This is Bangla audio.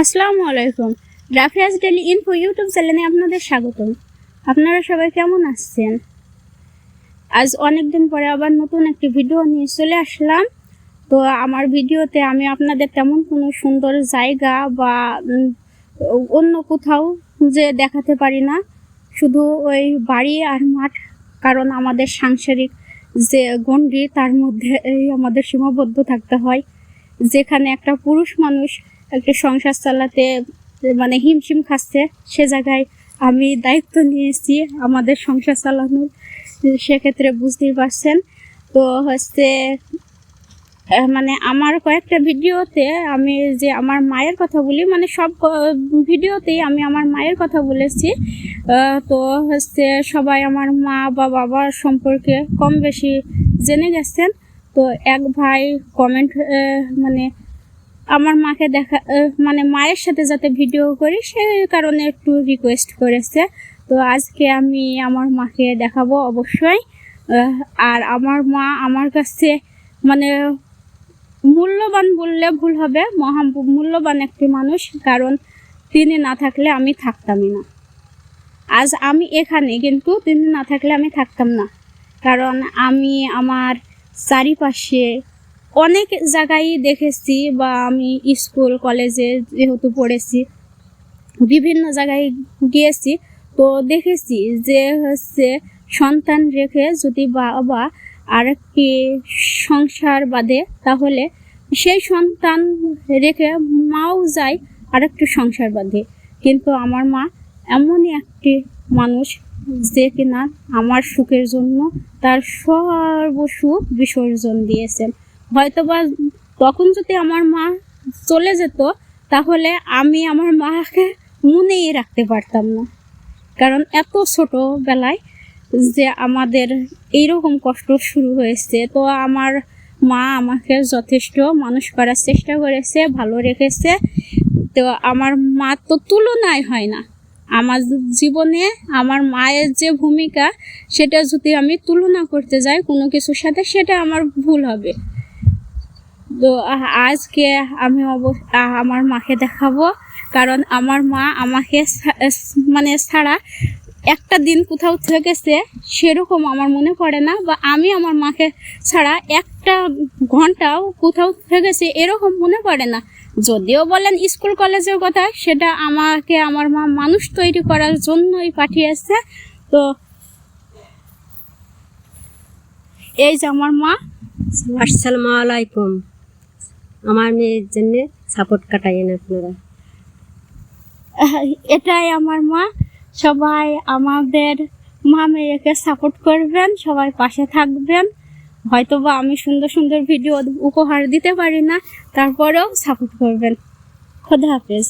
আসসালামু আলাইকুম। রাফিয়াজ ডেলি ইনফো ইউটিউব চ্যানেলে আপনাদের স্বাগতম। আপনারা সবাই কেমন আছেন? আজ অনেকদিন পরে আবার নতুন একটি ভিডিও নিয়ে চলে আসলাম। তো আমার ভিডিওতে আমি আপনাদের তেমন কোনো সুন্দর জায়গা বা অন্য কোথাও যে দেখাতে পারি না, শুধু ওই বাড়ি আর মাঠ। কারণ আমাদের সাংসারিক যে গণ্ডি তার মধ্যে আমাদের সীমাবদ্ধ থাকতে হয়। যেখানে একটা পুরুষ মানুষ একটা সংসার চালাতে মানে হিমশিম খাচ্ছে, সে জায়গায় আমি দায়িত্ব নিয়েছি আমাদের সংসার চালানোর। সেক্ষেত্রে বুঝতেই পারছেন। তো হচ্ছে মানে আমার কয়েকটা ভিডিওতে আমি যে আমার মায়ের কথা বলি, মানে সব ভিডিওতেই আমি আমার মায়ের কথা বলেছি। তো হচ্ছে সবাই আমার মা বা বাবার সম্পর্কে কম বেশি জেনে গেছেন। তো এক ভাই কমেন্ট মানে আমার মাকে দেখা মানে মায়ের সাথে যাতে ভিডিও করি সেই কারণে একটু রিকোয়েস্ট করেছে। তো আজকে আমি আমার মাকে দেখাবো অবশ্যই। আর আমার মা আমার কাছে মানে মূল্যবান বললে ভুল হবে, মূল্যবান একটি মানুষ। কারণ তিনি না থাকলে আমি থাকতামই না। আজ আমি এখানে, কিন্তু তিনি না থাকলে আমি থাকতাম না। কারণ আমি আমার চারিপাশে অনেক জায়গায় দেখেছি, বা আমি স্কুল কলেজে যেহেতু পড়েছি, বিভিন্ন জায়গায় গিয়েছি। তো দেখেছি যে হচ্ছে সন্তান রেখে যদি বাবা আরেকটি সংসার বাঁধে, তাহলে সেই সন্তান রেখে মাও যায় আরেকটি সংসার বাঁধে। কিন্তু আমার মা এমনই একটি মানুষ যে কিনা আমার সুখের জন্য তার সর্বসুখ বিসর্জন দিয়েছেন। হয়তোবা তখন যদি আমার মা চলে যেত, তাহলে আমি আমার মাকে মনেই রাখতে পারতাম না। কারণ এত ছোটবেলায় যে আমাদের এইরকম কষ্ট শুরু হয়েছে। তো আমার মা আমাকে যথেষ্ট মানুষ করার চেষ্টা করেছে, ভালো রেখেছে। তো আমার মা তো তুলনায় হয় না আমার জীবনে। আমার মায়ের যে ভূমিকা, সেটা যদি আমি তুলনা করতে যাই কোনো কিছুর সাথে, সেটা আমার ভুল হবে। তো আজকে আমি আমার মাকে দেখাবো। কারণ আমার মা আমাকে মানে ছাড়া একটা দিন কোথাও থেকেছে সেরকম আমার মনে পড়ে না, বা আমি আমার মাকে ছাড়া একটা ঘন্টাও কোথাও থেকেছে এরকম মনে পড়ে না। যদিও বলেন স্কুল কলেজের কথা, সেটা আমাকে আমার মা মানুষ তৈরি করার জন্যই পাঠিয়েছে। তো এই যে আমার মা। আসসালামু আলাইকুম। আমার মেয়ের জন্য সাপোর্ট কাটাইয়েন আপনারা। এটাই আমার মা। সবাই আমাদের মা মেয়েকে সাপোর্ট করবেন, সবাই পাশে থাকবেন। হয়তোবা আমি সুন্দর সুন্দর ভিডিও উপহার দিতে পারি না, তারপরেও সাপোর্ট করবেন। খোদা হাফেজ।